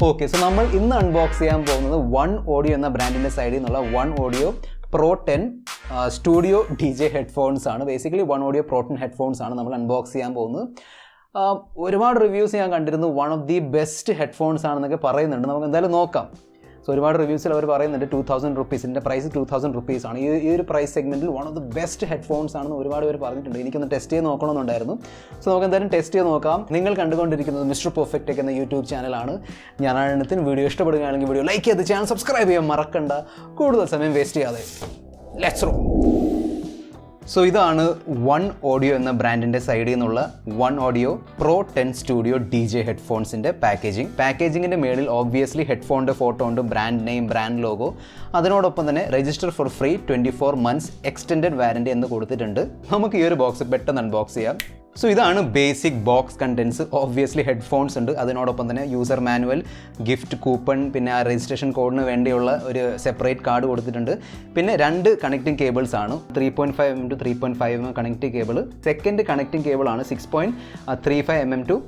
Okay, so നമ്മൾ ഇന്ന് unbox ചെയ്യാൻ പോകുന്നത് OneOdio എന്ന ബ്രാൻഡിൻ്റെ സൈഡിൽ നിന്നുള്ള OneOdio Pro10 studio DJ headphones ആണ്. ബേസിക്കലി OneOdio Pro10 ഹെഡ്ഫോൺസ് ആണ് നമ്മൾ അൺബോക്സ് ചെയ്യാൻ പോകുന്നത്. ഒരുപാട് റിവ്യൂസ് ഞാൻ കണ്ടിരുന്നു, one of the best headphones ആണെന്നൊക്കെ പറയുന്നുണ്ട്. നമുക്ക് എന്തായാലും നോക്കാം. സോ ഒരുപാട് റിവ്യൂസിൽ അവർ പറയുന്നുണ്ട് 2000 rupees, ഇതിൻ്റെ പ്രൈസ് 2000 rupees ആണ്. ഈ ഒരു പ്രൈസ് സെഗ്മെൻറ്റിൽ one of the best headphones ആണെന്ന് ഒരുപാട് പേര് പറഞ്ഞിട്ടുണ്ട്. എനിക്കൊന്ന് ടെസ്റ്റ് ചെയ്ത് നോക്കണമെന്നുണ്ടായിരുന്നു. സോ നമുക്ക് എന്തായാലും ടെസ്റ്റ് ചെയ്ത് നോക്കാം. നിങ്ങൾ കണ്ടുകൊണ്ടിരിക്കുന്നത് മിസ്റ്റർ പെർഫെക്റ്റ് ടെക് എന്ന യൂട്യൂബ് ചാനലാണ്. ഞാനാണ്. വീഡിയോ ഇഷ്ടപ്പെടുകയാണെങ്കിൽ വീഡിയോ ലൈക്ക് ചെയ്ത് ചാനൽ സബ്സ്ക്രൈബ് ചെയ്യാൻ മറക്കണ്ട. കൂടുതൽ സമയം വേസ്റ്റ് ചെയ്യാതെ ലെറ്റ്സ് റോ. സോ ഇതാണ് OneOdio എന്ന ബ്രാൻഡിൻ്റെ സൈഡിൽ നിന്നുള്ള OneOdio Pro10 സ്റ്റുഡിയോ DJ ഹെഡ്ഫോൺസിൻ്റെ പാക്കേജിങ്ങിൻ്റെ മേളിൽ ഓബ്വിയസ്ലി ഹെഡ്ഫോണിൻ്റെ ഫോട്ടോ ഉണ്ട്, ബ്രാൻഡ് നെയിം, ബ്രാൻഡ് ലോഗോ. അതിനോടൊപ്പം തന്നെ register four free 24 months extended warranty എന്ന് കൊടുത്തിട്ടുണ്ട്. നമുക്ക് ഈ ഒരു ബോക്സ് പെട്ടെന്ന് അൺബോക്സ് ചെയ്യാം. സോ ഇതാണ് basic box contents. Obviously headphones ഉണ്ട്, അതിനോടൊപ്പം തന്നെ യൂസർ മാനുവൽ, ഗിഫ്റ്റ് കൂപ്പൺ, പിന്നെ ആ രജിസ്ട്രേഷൻ കോഡിന് വേണ്ടിയുള്ള ഒരു സെപ്പറേറ്റ് കാർഡ് കൊടുത്തിട്ടുണ്ട്. പിന്നെ 2 കണക്റ്റിംഗ് കേബിൾസ് ആണ്, 3.5 mm to 3.5 mm connecting cable. Second connecting cable ആണ് 6.35 mm to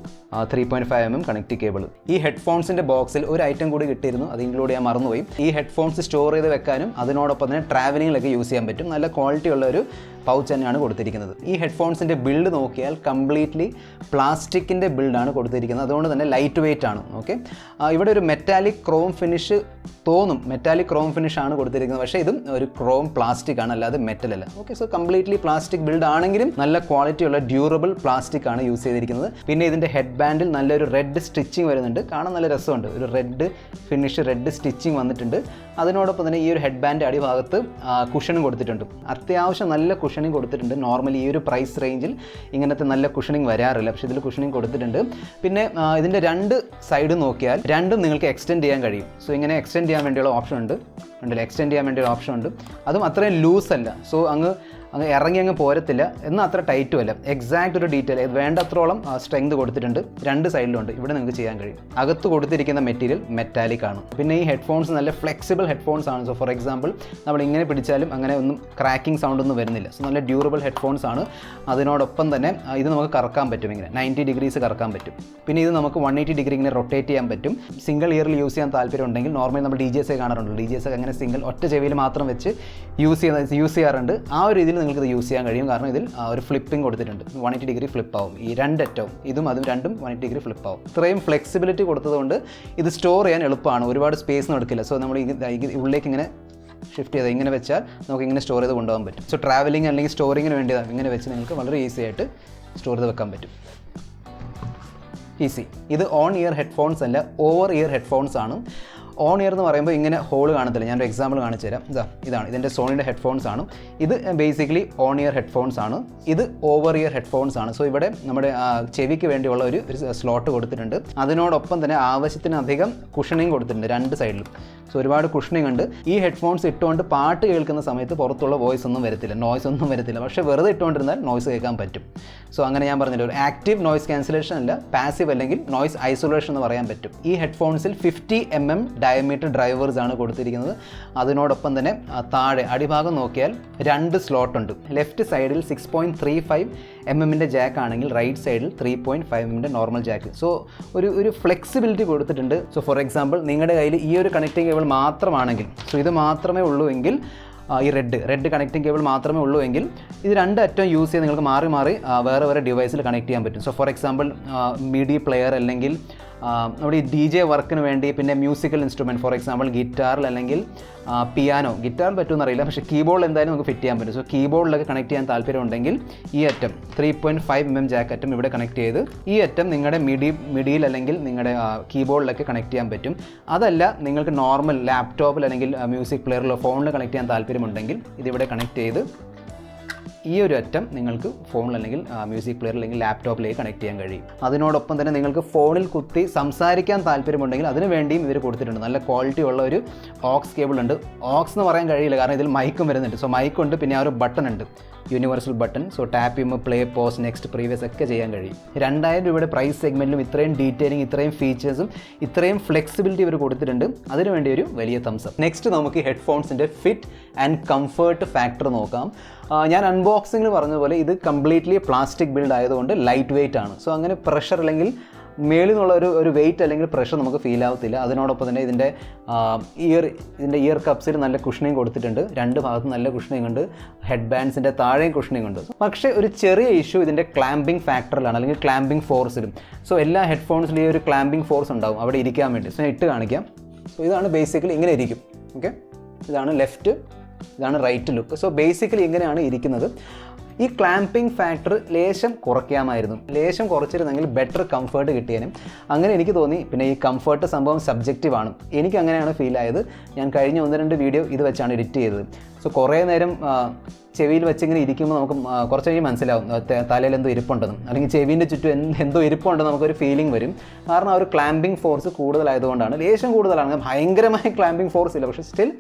3.5 mm connecting cable. ഈ ഹെഡ്ഫോൺസിൻ്റെ ബോക്സിൽ ഒരു ഐറ്റം കൂടി കിട്ടിയിരുന്നു, അത് ഇൻക്ലൂഡ് ചെയ്യാൻ മറന്നുപോയി. ഈ ഹെഡ്ഫോൺസ് സ്റ്റോർ ചെയ്ത് വെക്കാനും അതിനോടൊപ്പം തന്നെ ട്രാവലിങ്ങിലൊക്കെ യൂസ് ചെയ്യാൻ പറ്റും. നല്ല ക്വാളിറ്റി ഉള്ള ഒരു പൗച്ച് തന്നെയാണ് കൊടുത്തിരിക്കുന്നത്. ഈ ഹെഡ്ഫോൺസിൻ്റെ ബിൽഡ് നോക്കിയാൽ കംപ്ലീറ്റ്ലി പ്ലാസ്റ്റിക്കിൻ്റെ ബിൽഡാണ് കൊടുത്തിരിക്കുന്നത്. അതുകൊണ്ട് തന്നെ ലൈറ്റ് വെയ്റ്റ് ആണ്. ഓക്കെ, ഇവിടെ ഒരു മെറ്റാലിക് ക്രോം ഫിനിഷ് തോന്നും, മെറ്റാലിക് ക്രോം ഫിനിഷ് ആണ് കൊടുത്തിരിക്കുന്നത്. പക്ഷേ ഇതും ഒരു ക്രോം പ്ലാസ്റ്റിക് ആണ്, അല്ലാതെ മെറ്റൽ അല്ല. Okay, so completely plastic build ആണെങ്കിലും നല്ല ക്വാളിറ്റിയുള്ള ഡ്യൂറബിൾ പ്ലാസ്റ്റിക് ആണ് യൂസ് ചെയ്തിരിക്കുന്നത്. പിന്നെ ഇതിൻ്റെ ഹെഡ് ബാൻഡിൽ നല്ലൊരു റെഡ് സ്റ്റിച്ചിങ് വരുന്നുണ്ട്, കാണാൻ നല്ല രസമുണ്ട്. ഒരു റെഡ് ഫിനിഷ്, റെഡ് സ്റ്റിച്ചിങ് വന്നിട്ടുണ്ട്. അതിനോടൊപ്പം തന്നെ ഈ ഒരു ഹെഡ് ബാൻഡ് അടിഭാഗത്ത് കുഷനും കൊടുത്തിട്ടുണ്ട്. അത്യാവശ്യം നല്ല കുഷനിങ് കൊടുത്തിട്ടുണ്ട്. നോർമലി ഈ ഒരു പ്രൈസ് റേഞ്ചിൽ ഇങ്ങനത്തെ നല്ല കുഷനിങ് വരാറില്ല, പക്ഷേ ഇതിൽ കുഷനിങ് കൊടുത്തിട്ടുണ്ട്. പിന്നെ ഇതിൻ്റെ 2 സൈഡ് നോക്കിയാൽ രണ്ടും നിങ്ങൾക്ക് എക്സ്റ്റെൻഡ് ചെയ്യാൻ കഴിയും. സോ ഇങ്ങനെ എക്സ്റ്റെൻഡ് ചെയ്യാൻ വേണ്ടിയുള്ള ഓപ്ഷൻ ഉണ്ട്, എക്സ്റ്റെൻഡ് ചെയ്യാൻ വേണ്ടിയുള്ള ഓപ്ഷൻ ഉണ്ട്. അതും അത്രയും ലൂസ് അല്ല, സോ അങ്ങ് ഇറങ്ങി അങ്ങ് പോരത്തില്ല, എന്നാൽ അത്ര ടൈറ്റും അല്ല. എക്സാക്റ്റ് ഒരു ഡീറ്റെയിൽ വേണ്ടത്രോളം സ്ട്രെങ്ത് കൊടുത്തിട്ടുണ്ട്. 2 സൈഡിലുണ്ട്. ഇവിടെ നിങ്ങൾക്ക് ചെയ്യാൻ കഴിയും. അകത്ത് കൊടുത്തിരിക്കുന്ന മെറ്റീരിയൽ മെറ്റാലിക് ആണ്. പിന്നെ ഈ ഹെഡ്ഫോൺസ് നല്ല ഫ്ലെക്സിബിൾ ഹെഡ്ഫോൺസ് ആണ്. സോ ഫോർ എക്സാമ്പിൾ നമ്മൾ ഇങ്ങനെ പിടിച്ചാലും അങ്ങനെ ഒന്നും ക്രാക്കിംഗ് സൗണ്ട് ഒന്നും വരുന്നില്ല. സോ നല്ല ഡ്യൂറബിൾ ഹെഡ്ഫോൺസ് ആണ്. അതിനോടൊപ്പം തന്നെ ഇത് നമുക്ക് കറക്കാൻ പറ്റും, ഇങ്ങനെ 90 degrees കറക്കാൻ പറ്റും. പിന്നെ ഇത് നമുക്ക് 180 degree ഇങ്ങനെ റൊട്ടേറ്റ് ചെയ്യാൻ പറ്റും. സിംഗിൾ ഇയറിൽ യൂസ് ചെയ്യാൻ താല്പര്യം ഉണ്ടെങ്കിൽ, നോർമലി നമ്മൾ DJs കാണാറുണ്ട്, DJs അങ്ങനെ സിംഗിൾ ഒറ്റ ചെവിയിൽ മാത്രം വെച്ച് യൂസ് ചെയ്യാറുണ്ട്. ആ ഒരു രീതിയിൽ നിങ്ങൾക്ക് ഇത് യൂസ് ചെയ്യാൻ കഴിയും. കാരണം ഇതിൽ ഒരു ഫ്ലിപ്പിംഗ് കൊടുത്തിട്ടുണ്ട്, 180 degree ഫ്ലിപ്പ് ആവും. ഈ 2 അറ്റവും ഇതും അതും രണ്ടും 180 degree ഫ്ലിപ്പ് ആവും. ഇത്രയും ഫ്ലെക്സിബിലിറ്റി കൊടുത്തതുകൊണ്ട് ഇത് സ്റ്റോർ ചെയ്യാൻ എളുപ്പമാണ്, ഒരുപാട് സ്പേസ് ഒന്നും എടുക്കില്ല. സോ നമ്മൾ ഉള്ളിലേക്ക് ഇങ്ങനെ ഷിഫ്റ്റ് ചെയ്ത് ഇങ്ങനെ വെച്ചാൽ നമുക്ക് ഇങ്ങനെ സ്റ്റോർ ചെയ്ത് കൊണ്ടുപോകാൻ പറ്റും. സോ ട്രാവലിംഗ് അല്ലെങ്കിൽ സ്റ്റോറിങ്ങിന് വേണ്ടി ഇങ്ങനെ വെച്ച് നിങ്ങൾക്ക് വളരെ ഈസി ആയിട്ട് സ്റ്റോർ ചെയ്ത് വെക്കാൻ പറ്റും. ഈസി. ഇത് ഓൺ ഇയർ ഹെഡ്ഫോൺസ് അല്ല, ഓവർ ഇയർ ഹെഡ്ഫോൺസ് ആണ്. ഓൺ ഇയർ എന്ന് പറയുമ്പോൾ ഇങ്ങനെ ഹോൾ കാണത്തില്ല. ഞാനൊരു എക്സാമ്പിൾ കാണിച്ചു തരാം. ഇതാണ് ഇതിൻ്റെ സോണിയുടെ ഹെഡ്ഫോൺസ് ആണ്. ഇത് ബേസിക്കലി ഓൺ ഇയർ ഹെഡ്ഫോൺസ് ആണ്. ഇത് ഓവർ ഇയർ ഹെഡ്ഫോൺസ് ആണ്. സോ ഇവിടെ നമ്മുടെ ചെവിക്ക് വേണ്ടിയുള്ള ഒരു സ്ലോട്ട് കൊടുത്തിട്ടുണ്ട്. അതിനോടൊപ്പം തന്നെ ആവശ്യത്തിനധികം കുഷനിങ് കൊടുത്തിട്ടുണ്ട് 2 സൈഡിലും. സോ ഒരുപാട് കുഷനിങ് ഉണ്ട്. ഈ ഹെഡ്ഫോൺസ് ഇട്ടുകൊണ്ട് പാട്ട് കേൾക്കുന്ന സമയത്ത് പുറത്തുള്ള വോയിസ് ഒന്നും വരത്തില്ല, നോയ്സ് ഒന്നും വരത്തില്ല. പക്ഷേ വെറുതെ ഇട്ടുകൊണ്ടിരുന്നാൽ നോയ്സ് കേൾക്കാൻ പറ്റും. സോ അങ്ങനെ ഞാൻ പറഞ്ഞില്ല, ഒരു ആക്റ്റീവ് നോയ്സ് ക്യാൻസലേഷൻ അല്ല, പാസീവ് അല്ലെങ്കിൽ നോയ്സ് ഐസൊലേഷൻ എന്ന് പറയാൻ പറ്റും. ഈ ഹെഡ്ഫോൺസിൽ 50 mm ഡയമീറ്റർ ഡ്രൈവേഴ്സ് ആണ് കൊടുത്തിരിക്കുന്നത്. അതിനോടൊപ്പം തന്നെ താഴെ അടിഭാഗം നോക്കിയാൽ 2 സ്ലോട്ട് ഉണ്ട്. ലെഫ്റ്റ് സൈഡിൽ 6.35 mm ജാക്ക് ആണെങ്കിൽ റൈറ്റ് സൈഡിൽ 3.5 mm നോർമൽ ജാക്ക്. സോ ഒരു ഫ്ലെക്സിബിലിറ്റി കൊടുത്തിട്ടുണ്ട്. സോ ഫോർ എക്സാമ്പിൾ നിങ്ങളുടെ കയ്യിൽ ഈ ഒരു കണക്റ്റിംഗ് കേബിൾ മാത്രമാണെങ്കിൽ, സോ ഇത് മാത്രമേ ഉള്ളൂ എങ്കിൽ, ഈ റെഡ് കണക്റ്റിംഗ് കേബിൾ മാത്രമേ ഉള്ളൂ എങ്കിൽ ഇത് 2 അറ്റം യൂസ് ചെയ്ത് നിങ്ങൾക്ക് മാറി വേറെ ഡിവൈസിൽ കണക്ട് ചെയ്യാൻ പറ്റും. So for example midi player അല്ലെങ്കിൽ നമ്മുടെ ഈ DJ വർക്കിന് വേണ്ടി, പിന്നെ മ്യൂസിക്കൽ ഇൻസ്ട്രുമെൻറ്റ്, ഫോർ എക്സാമ്പിൾ ഗിറ്റാറിൽ അല്ലെങ്കിൽ പിയാനോ, ഗിറ്റാറിൽ പറ്റുമെന്ന് അറിയില്ല, പക്ഷേ കീബോർഡിൽ എന്തായാലും നമുക്ക് ഫിറ്റ് ചെയ്യാൻ പറ്റും. സോ കീബോർഡിലൊക്കെ കണക്ട് ചെയ്യാൻ താല്പര്യം ഉണ്ടെങ്കിൽ ഈ അറ്റം 3.5 mm ജാക്ക് അറ്റം ഇവിടെ കണക്ട് ചെയ്ത് ഈ അറ്റം നിങ്ങളുടെ മിഡിയിൽ അല്ലെങ്കിൽ നിങ്ങളുടെ കീബോർഡിലൊക്കെ കണക്ട് ചെയ്യാൻ പറ്റും. അതല്ല നിങ്ങൾക്ക് നോർമൽ ലാപ്ടോപ്പിൽ അല്ലെങ്കിൽ മ്യൂസിക് പ്ലെയറിലോ ഫോണിൽ കണക്ട് ചെയ്യാൻ താല്പര്യമുണ്ടെങ്കിൽ ഇതിവിടെ കണക്ട് ചെയ്ത് ഈ ഒരു അറ്റം നിങ്ങൾക്ക് ഫോണിൽ അല്ലെങ്കിൽ മ്യൂസിക് പ്ലെയർ അല്ലെങ്കിൽ ലാപ്ടോപ്പിലേക്ക് കണക്ട് ചെയ്യാൻ കഴിയും. അതിനോടൊപ്പം തന്നെ നിങ്ങൾക്ക് ഫോണിൽ കുത്തി സംസാരിക്കാൻ താല്പര്യമുണ്ടെങ്കിൽ അതിന് വേണ്ടിയും ഇവർ കൊടുത്തിട്ടുണ്ട്. നല്ല ക്വാളിറ്റി ഉള്ള ഒരു ഓക്സ് കേബിൾ ഉണ്ട്. ഓക്സ് എന്ന് പറയാൻ കഴിയില്ല, കാരണം ഇതിൽ മൈക്കും വരുന്നുണ്ട്. സോ മൈക്കുണ്ട്, പിന്നെ ആ ഒരു ബട്ടൺ ഉണ്ട്, യൂണിവേഴ്സൽ ബട്ടൺ. സോ ടാപ്പ് ചെയ്യുമ്പോൾ പ്ലേ, പോസ്, നെക്സ്റ്റ്, പ്രീവിയസ് ഒക്കെ ചെയ്യാൻ കഴിയും. 2000 രൂപയുടെ പ്രൈസ് സെഗ്മെൻറ്റിലും ഇത്രയും ഡീറ്റെയിലിംഗ്, ഇത്രയും ഫീച്ചേഴ്സും ഇത്രയും ഫ്ലെക്സിബിലിറ്റി ഇവർ കൊടുത്തിട്ടുണ്ട്. അതിനുവേണ്ടി ഒരു വലിയ തംസ് അപ്പ്. നെക്സ്റ്റ് നമുക്ക് ഹെഡ്ഫോൺസിൻ്റെ ഫിറ്റ് ആൻഡ് കംഫർട്ട് ഫാക്ടർ നോക്കാം. ഞാൻ അൺബോക്സിങ്ങിൽ പറഞ്ഞതുപോലെ ഇത് കംപ്ലീറ്റ്ലി പ്ലാസ്റ്റിക് ബിൽഡ് ആയതുകൊണ്ട് ലൈറ്റ് വെയ്റ്റ് ആണ്. സോ അങ്ങനെ പ്രഷർ അല്ലെങ്കിൽ മേളിൽ നിന്നുള്ള ഒരു വെയിറ്റ് അല്ലെങ്കിൽ പ്രഷർ നമുക്ക് ഫീൽ ആവത്തില്ല. അതിനോടൊപ്പം തന്നെ ഇതിൻ്റെ ഇയർ കപ്സിൽ നല്ല കുഷനിങ് കൊടുത്തിട്ടുണ്ട്. രണ്ട് ഭാഗത്തും നല്ല കുഷനിങ് ഉണ്ട്. ഹെഡ് ബാൻഡ്സിൻ്റെ താഴെയും കുഷനിങ് ഉണ്ട്. പക്ഷേ ഒരു ചെറിയ ഇഷ്യൂ ഇതിൻ്റെ ക്ലാമ്പിംഗ് ഫാക്ടറിലാണ്, അല്ലെങ്കിൽ ക്ലാമ്പിംഗ് ഫോഴ്സിലും. സോ എല്ലാ ഹെഡ്ഫോൺസിലും ഈ ഒരു ക്ലാമ്പിംഗ് ഫോഴ്സ് ഉണ്ടാവും അവിടെ ഇരിക്കാൻ വേണ്ടി. സോ ഞാൻ ഇട്ട് കാണിക്കാം. സോ ഇതാണ് ബേസിക്കലി ഇങ്ങനെ ഇരിക്കും. ഓക്കെ, ഇതാണ് ലെഫ്റ്റ്, ഇതാണ് റൈറ്റ് ലുക്ക്. സോ ബേസിക്കലി ഇങ്ങനെയാണ് ഇരിക്കുന്നത്. ഈ ക്ലാമ്പിംഗ് ഫാക്ടർ ലേശം കുറയ്ക്കാമായിരുന്നു. ലേശം കുറച്ചിരുന്നെങ്കിൽ ബെറ്റർ കംഫർട്ട് കിട്ടിയേനും. അങ്ങനെ എനിക്ക് തോന്നി. പിന്നെ ഈ കംഫർട്ട് സംഭവം സബ്ജക്റ്റീവാണ്. എനിക്ക് അങ്ങനെയാണ് ഫീൽ ആയത്. ഞാൻ കഴിഞ്ഞ 1-2 വീഡിയോ ഇത് വെച്ചാണ് എഡിറ്റ് ചെയ്തത്. സോ കുറേ നേരം ചെവിയിൽ വെച്ചിങ്ങനെ ഇരിക്കുമ്പോൾ നമുക്ക് കുറച്ച് കഴിഞ്ഞ് മനസ്സിലാവും തലയിൽ എന്തോ ഇരിപ്പുണ്ടെന്നും, അല്ലെങ്കിൽ ചെവിൻ്റെ ചുറ്റും എന്തോ ഇരിപ്പുണ്ടെന്ന് നമുക്കൊരു ഫീലിംഗ് വരും. കാരണം ആ ഒരു ക്ലാമ്പിംഗ് ഫോഴ്സ് കൂടുതലായതുകൊണ്ടാണ്. ലേശം കൂടുതലാണ്, ഭയങ്കരമായ ക്ലാമ്പിംഗ് ഫോഴ്സ് ഇല്ല. പക്ഷേ സ്റ്റിൽ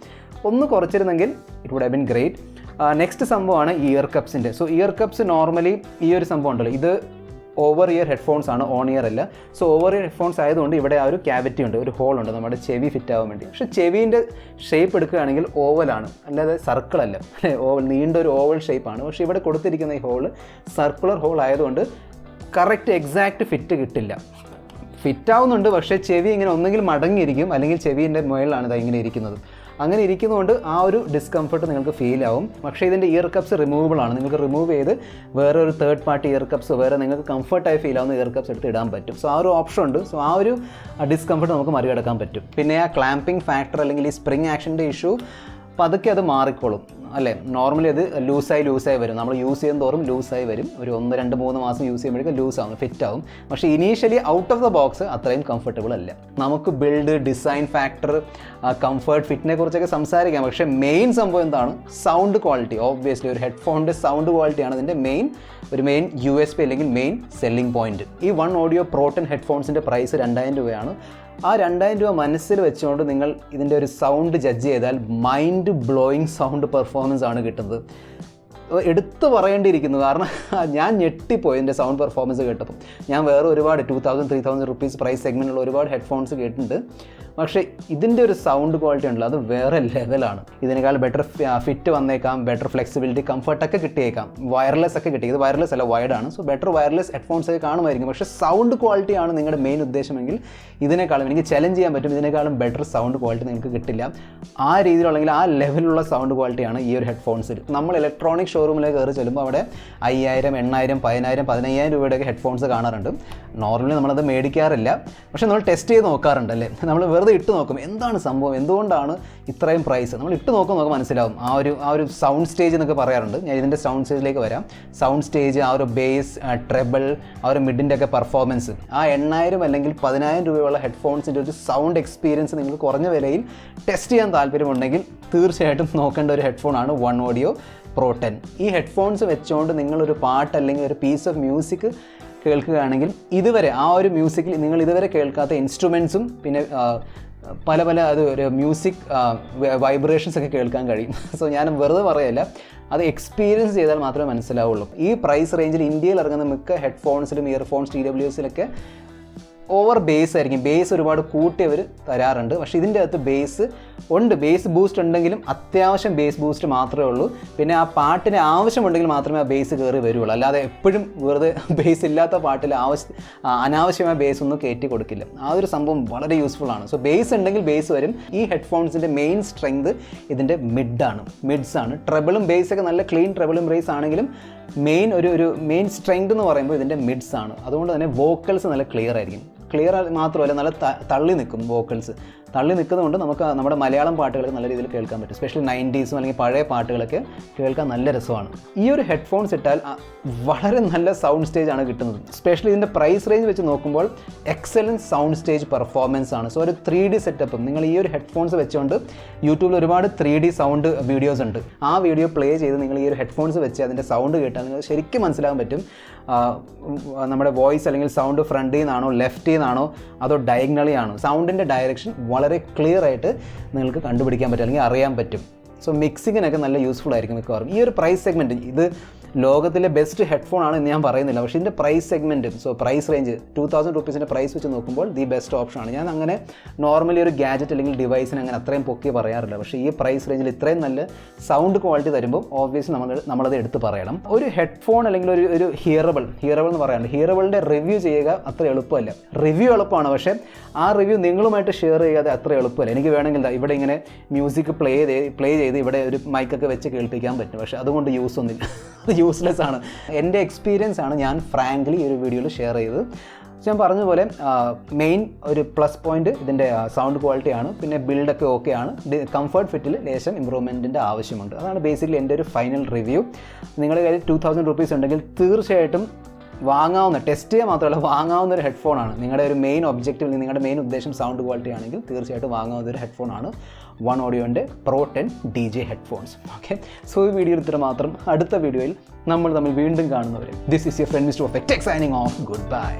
ഒന്ന് കുറച്ചിരുന്നെങ്കിൽ it would have been great. Next സംഭവമാണ് ഇയർ കപ്സിൻ്റെ. സോ ഇയർ കപ്സ് നോർമലി ഈ ഒരു സംഭവം ഉണ്ടല്ലോ, ഇത് ഓവർ ഇയർ ഹെഡ്ഫോൺസ് ആണ്, ഓൺ ഇയർ അല്ല. സോ ഓവർ ഇയർ ഹെഡ്ഫോൺസ് ആയതുകൊണ്ട് ഇവിടെ ആ ഒരു ക്യാവിറ്റി ഉണ്ട്, ഒരു ഹോൾ ഉണ്ട് നമ്മുടെ ചെവി ഫിറ്റ് ആവാൻ വേണ്ടി. പക്ഷേ ചെവിൻ്റെ ഷേപ്പ് എടുക്കുകയാണെങ്കിൽ ഓവലാണ്, അല്ലാതെ സർക്കിൾ അല്ല. ഓവൽ, നീണ്ട ഒരു ഓവൽ ഷേപ്പാണ്. പക്ഷേ ഇവിടെ കൊടുത്തിരിക്കുന്ന ഈ ഹോള് സർക്കുലർ ഹോൾ ആയതുകൊണ്ട് കറക്റ്റ് എക്സാക്റ്റ് ഫിറ്റ് കിട്ടില്ല. ഫിറ്റ് ആവുന്നുണ്ട്, പക്ഷേ ചെവി ഇങ്ങനെ ഒന്നുകിൽ മടങ്ങിയിരിക്കും, അല്ലെങ്കിൽ ചെവിൻ്റെ മുകളിലാണ് ഇത് ഇങ്ങനെ ഇരിക്കുന്നത്. അങ്ങനെ ഇരിക്കുന്നതുകൊണ്ട് ആ ഒരു ഡിസ്കംഫർട്ട് നിങ്ങൾക്ക് ഫീൽ ആവും. പക്ഷേ ഇതിൻ്റെ ഇയർ കപ്സ് റിമൂവബിൾ ആണ്. നിങ്ങൾക്ക് റിമൂവ് ചെയ്ത് വേറെ ഒരു തേർഡ് പാർട്ടി ഇയർ കപ്സ്, വേറെ നിങ്ങൾക്ക് കംഫർട്ടായി ഫീൽ ആവുന്ന ഇയർ കപ്സ് എടുത്ത് ഇടാൻ പറ്റും. സോ ആ ഒരു ഓപ്ഷൻ ഉണ്ട്. സോ ആ ഒരു ഡിസ്കംഫർട്ട് നമുക്ക് മറികടക്കാൻ പറ്റും. പിന്നെ ആ ക്ലാമ്പിംഗ് ഫാക്ടർ അല്ലെങ്കിൽ ഈ സ്പ്രിങ് ആക്ഷൻ്റെ ഇഷ്യൂ പതുക്കെ അത് മാറിക്കോളും അല്ലേ. നോർമലി അത് ലൂസായി വരും. നമ്മൾ യൂസ് ചെയ്യുന്ന തോറും ലൂസായി വരും. ഒരു 1, 2, 3 മാസം യൂസ് ചെയ്യുമ്പോഴേക്കും ലൂസ് ആവും, ഫിറ്റ് ആവും. പക്ഷേ initially out of the box അത്രയും കംഫർട്ടബിൾ അല്ല. നമുക്ക് ബിൽഡ്, ഡിസൈൻ ഫാക്ടർ, കംഫർട്ട്, ഫിറ്റിനെ കുറിച്ചൊക്കെ സംസാരിക്കാം. പക്ഷേ മെയിൻ സംഭവം എന്താണ്? Sound quality. ഓബ്വിയസ്ലി ഒരു ഹെഡ്ഫോണിൻ്റെ സൗണ്ട് ക്വാളിറ്റിയാണ് ഇതിൻ്റെ മെയിൻ USP അല്ലെങ്കിൽ മെയിൻ സെല്ലിംഗ് പോയിന്റ്. ഈ OneOdio Pro10 ഹെഡ്ഫോൺസിൻ്റെ പ്രൈസ് 2000 രൂപയാണ്. ആ 2000 രൂപ മനസ്സിൽ വെച്ചുകൊണ്ട് നിങ്ങൾ ഇതിൻ്റെ ഒരു സൗണ്ട് ജഡ്ജ് ചെയ്താൽ മൈൻഡ് ബ്ലോയിങ് സൗണ്ട് പെർഫോമൻസ് ആണ് കിട്ടുന്നത്. എടുത്തു പറയേണ്ടിയിരിക്കുന്നു. കാരണം ഞാൻ ഞെട്ടിപ്പോയി ഇതിൻ്റെ സൗണ്ട് പെർഫോമൻസ് കേട്ടപ്പോൾ. ഞാൻ വേറെ ഒരുപാട് 2000-3000 റുപ്പീസ് പ്രൈസ് സെഗ്മെൻറ്റിലുള്ള ഒരുപാട് ഹെഡ്ഫോൺസ് കേട്ടിട്ടുണ്ട്. പക്ഷേ ഇതിൻ്റെ ഒരു സൗണ്ട് ക്വാളിറ്റി ഉണ്ടല്ലോ, അത് വേറെ ലെവലാണ്. ഇതിനേക്കാൾ ബെറ്റർ ഫിറ്റ് വന്നേക്കാം, ബെറ്റർ ഫ്ലെക്സിബിലിറ്റി, കംഫർട്ടൊക്കെ കിട്ടിയേക്കാം, വയർലെസ് ഒക്കെ കിട്ടി. ഇത് വയർലെസ് അല്ല, വയർഡാണ്. സോ ബെറ്റർ വയർലെസ് ഹെഡ്ഫോൺസ് ഒക്കെ കാണുമായിരിക്കും. പക്ഷേ സൗണ്ട് ക്വാളിറ്റിയാണ് നിങ്ങളുടെ മെയിൻ ഉദ്ദേശമെങ്കിൽ ഇതിനേക്കാളും എനിക്ക് ചലഞ്ച് ചെയ്യാൻ പറ്റും. ഇതിനേക്കാളും ബെറ്റർ സൗണ്ട് ക്വാളിറ്റി നിങ്ങൾക്ക് കിട്ടില്ല. ആ രീതിയിലുള്ളെങ്കിൽ ആ ലെവലിലുള്ള സൗണ്ട് ക്വാളിറ്റിയാണ് ഈ ഒരു ഹെഡ്ഫോൺസിൽ. നമ്മൾ ഇലക്ട്രോണിക് ഷോറൂമിലേക്ക് കയറി ചെല്ലുമ്പോൾ അവിടെ 5000, 8000, 10000, 15000 രൂപയുടെയൊക്കെ ഹെഡ്ഫോൺസ് കാണാറുണ്ട്. നോർമലി നമ്മളത് മേടിക്കാറില്ല. പക്ഷേ നമ്മൾ ടെസ്റ്റ് ചെയ്ത് നോക്കാറുണ്ട് അല്ലേ. നമ്മൾ വെറുതെ ഇട്ട് നോക്കും, എന്താണ് സംഭവം, എന്തുകൊണ്ടാണ് ഇത്രയും പ്രൈസ്. നമ്മൾ ഇട്ട് നോക്കുമ്പോൾ മനസ്സിലാവും. ആ ഒരു സൗണ്ട് സ്റ്റേജ് എന്നൊക്കെ പറയാറുണ്ട്. ഞാൻ ഇതിൻ്റെ സൗണ്ട് സ്റ്റേജിലേക്ക് വരാം. സൗണ്ട് സ്റ്റേജ്, ആ ഒരു ബേസ്, ട്രെബിൾ, ആ ഒരു മിഡിൻ്റെ ഒക്കെ പെർഫോമൻസ്, ആ 8000 അല്ലെങ്കിൽ 10000 രൂപയുള്ള ഹെഡ്ഫോൺസിൻ്റെ ഒരു സൗണ്ട് എക്സ്പീരിയൻസ് നിങ്ങൾക്ക് കുറഞ്ഞ വിലയിൽ ടെസ്റ്റ് ചെയ്യാൻ താല്പര്യമുണ്ടെങ്കിൽ തീർച്ചയായിട്ടും നോക്കേണ്ട ഒരു ഹെഡ്ഫോണാണ് OneOdio Pro10. ഈ ഹെഡ്ഫോൺസ് വെച്ചുകൊണ്ട് നിങ്ങളൊരു പാട്ട് അല്ലെങ്കിൽ ഒരു പീസ് ഓഫ് മ്യൂസിക് കേൾക്കുകയാണെങ്കിൽ ഇതുവരെ ആ ഒരു മ്യൂസിക്കിൽ നിങ്ങൾ ഇതുവരെ കേൾക്കാത്ത ഇൻസ്ട്രുമെൻസും പിന്നെ പല അത് ഒരു മ്യൂസിക് വൈബ്രേഷൻസ് ഒക്കെ കേൾക്കാൻ കഴിയും. സോ ഞാൻ വെറുതെ പറയല്ല, അത് എക്സ്പീരിയൻസ് ചെയ്താൽ മാത്രമേ മനസ്സിലാവുള്ളൂ. ഈ പ്രൈസ് റേഞ്ചിൽ ഇന്ത്യയിൽ ഇറങ്ങുന്ന മിക്ക ഹെഡ്ഫോൺസിലും ഇയർഫോൺസ് TWSലൊക്കെ ഓവർ ബേസ് ആയിരിക്കും. ബേസ് ഒരുപാട് കൂട്ടിയവർ തരാറുണ്ട്. പക്ഷേ ഇതിൻ്റെ അകത്ത് ബേസ് ഉണ്ട്, ബേസ് ബൂസ്റ്റ് ഉണ്ടെങ്കിലും അത്യാവശ്യം ബേസ് ബൂസ്റ്റ് മാത്രമേ ഉള്ളൂ. പിന്നെ ആ പാട്ടിന് ആവശ്യമുണ്ടെങ്കിൽ മാത്രമേ ആ ബേസ് കയറി വരുള്ളൂ. അല്ലാതെ എപ്പോഴും വെറുതെ ബേസ് ഇല്ലാത്ത പാട്ടിൽ അനാവശ്യമായ ബേസ് ഒന്നും കയറ്റി കൊടുക്കില്ല. ആ ഒരു സംഭവം വളരെ യൂസ്ഫുൾ ആണ്. സോ ബേസ് ഉണ്ടെങ്കിൽ ബേസ് വരും. ഈ ഹെഡ്ഫോൺസിൻ്റെ മെയിൻ സ്ട്രെങ്ത് ഇതിൻ്റെ മിഡ്സ് ആണ്. ട്രെബിളും ബേസൊക്കെ നല്ല ക്ലീൻ ട്രെബിളും ബേസ് ആണെങ്കിലും മെയിൻ സ്ട്രെങ്ത് എന്ന് പറയുമ്പോൾ ഇതിൻ്റെ മിഡ്സ് ആണ്. അതുകൊണ്ട് തന്നെ വോക്കൽസ് നല്ല ക്ലിയർ ആയിരിക്കും. ക്ലിയർ മാത്രമല്ല, നല്ല തള്ളി നിൽക്കും. വോക്കൽസ് തള്ളി നിൽക്കുന്നതുകൊണ്ട് നമുക്ക് നമ്മുടെ മലയാളം പാട്ടുകളൊക്കെ നല്ല രീതിയിൽ കേൾക്കാൻ പറ്റും. സ്പെഷ്യലി 90s അല്ലെങ്കിൽ പഴയ പാട്ടുകളൊക്കെ കേൾക്കാൻ നല്ല രസമാണ്. ഈ ഒരു ഹെഡ്ഫോൺസ് ഇട്ടാൽ വളരെ നല്ല സൗണ്ട് സ്റ്റേജ് ആണ് കിട്ടുന്നത്. സ്പെഷ്യലി ഇതിൻ്റെ പ്രൈസ് റേഞ്ച് വെച്ച് നോക്കുമ്പോൾ എക്സലൻറ്റ് സൗണ്ട് സ്റ്റേജ് പെർഫോമൻസ് ആണ്. സോ ഒരു 3D സെറ്റപ്പും നിങ്ങൾ ഈ ഒരു ഹെഡ്ഫോൺസ് വെച്ചുകൊണ്ട് യൂട്യൂബിൽ ഒരുപാട് 3D സൗണ്ട് വീഡിയോസ് ഉണ്ട്. ആ വീഡിയോ പ്ലേ ചെയ്ത് നിങ്ങൾ ഈ ഒരു ഹെഡ്ഫോൺസ് വെച്ച് അതിൻ്റെ സൗണ്ട് കേട്ടാൽ നിങ്ങൾക്ക് ശരിക്കും മനസ്സിലാകാൻ പറ്റും നമ്മുടെ വോയിസ് അല്ലെങ്കിൽ സൗണ്ട് ഫ്രണ്ടിൽ നിന്നാണോ ലെഫ്റ്റിൽ നിന്നാണോ അതോ ഡയഗണലി ആണോ. സൗണ്ടിൻ്റെ ഡയറക്ഷൻ വളരെ ക്ലിയർ ആയിട്ട് നിങ്ങൾക്ക് കണ്ടുപിടിക്കാൻ പറ്റും അല്ലെങ്കിൽ അറിയാൻ പറ്റും. സോ മിക്സിങ്ങിനൊക്കെ നല്ല യൂസ്ഫുൾ ആയിരിക്കും മിക്കവാറും. ഈ ഒരു പ്രൈസ് സെഗ്മെൻറ്റ് ഇത് ലോകത്തിലെ ബെസ്റ്റ് ഹെഡ്ഫോൺ ആണ് എന്ന് ഞാൻ പറയുന്നില്ല, പക്ഷേ ഇതിൻ്റെ price segment, so price range 2000 റുപ്പീസിൻ്റെ പ്രൈസ് വെച്ച് നോക്കുമ്പോൾ ദി ബെസ്റ്റ് ഓപ്ഷനാണ്. ഞാൻ അങ്ങനെ നോർമലി ഒരു ഗാഡ്ജറ്റ് അല്ലെങ്കിൽ ഡിവൈസിന് അങ്ങനെ അത്രയും പൊക്കി പറയാറില്ല, പക്ഷേ ഈ പ്രൈസ് റേഞ്ചിൽ ഇത്രയും നല്ല സൗണ്ട് ക്വാളിറ്റി തരുമ്പോൾ ഓബ്വിയസ്ലി നമ്മളത് എടുത്ത് പറയണം. ഒരു ഹെഡ്ഫോൺ അല്ലെങ്കിൽ ഒരു ഹിയറബിൾ എന്ന് പറയാറുണ്ട്, ഹിയറബിളിൻ്റെ റിവ്യൂ ചെയ്യുക അത്ര എളുപ്പമല്ല. റിവ്യൂ എളുപ്പമാണ്, പക്ഷേ ആ റിവ്യൂ നിങ്ങളുമായിട്ട് ഷെയർ ചെയ്യാതെ അത്ര എളുപ്പമല്ല. എനിക്ക് വേണമെങ്കിൽ ഇവിടെ ഇങ്ങനെ മ്യൂസിക് പ്ലേ ചെയ്ത് ഇവിടെ ഒരു മൈക്കൊക്കെ വെച്ച് കേൾപ്പിക്കാൻ പറ്റും, പക്ഷേ അതുകൊണ്ട് യൂസ് ഒന്നുമില്ല, അത് യൂസ്ലെസ് ആണ്. എൻ്റെ എക്സ്പീരിയൻസ് ആണ് ഞാൻ ഫ്രാങ്ക്ലി ഈ ഒരു വീഡിയോയിൽ ഷെയർ ചെയ്തത്. ഞാൻ പറഞ്ഞ പോലെ മെയിൻ ഒരു പ്ലസ് പോയിന്റ് ഇതിൻ്റെ സൗണ്ട് ക്വാളിറ്റിയാണ്. പിന്നെ ബിൽഡൊക്കെ ഓക്കെ ആണ്. കംഫർട്ട് ഫിറ്റിൽ ലേശം ഇമ്പ്രൂവ്മെൻറ്റിൻ്റെ ആവശ്യമുണ്ട്. അതാണ് ബേസിക്കലി എൻ്റെ ഒരു ഫൈനൽ റിവ്യൂ. നിങ്ങളുടെ കയ്യിൽ 2000 റുപ്പീസ് ഉണ്ടെങ്കിൽ തീർച്ചയായിട്ടും വാങ്ങാവുന്ന, ടെസ്റ്റ് ചെയ്യുക മാത്രമല്ല വാങ്ങാവുന്ന ഒരു ഹെഡ്ഫോണാണ്. നിങ്ങളുടെ ഒരു മെയിൻ ഒബ്ജക്റ്റീവ്, നിങ്ങളുടെ മെയിൻ ഉദ്ദേശം സൗണ്ട് ക്വാളിറ്റി ആണെങ്കിൽ തീർച്ചയായിട്ടും വാങ്ങാവുന്ന ഒരു ഹെഡ്ഫോണാണ് OneOdioൻ്റെ Pro10 DJ headphones. Okay, so ഈ വീഡിയോ ഇത്ര മാത്രം. അടുത്ത വീഡിയോയിൽ നമ്മൾ വീണ്ടും കാണുന്നവരെ, this is your friend mister perfect signing off. Good bye.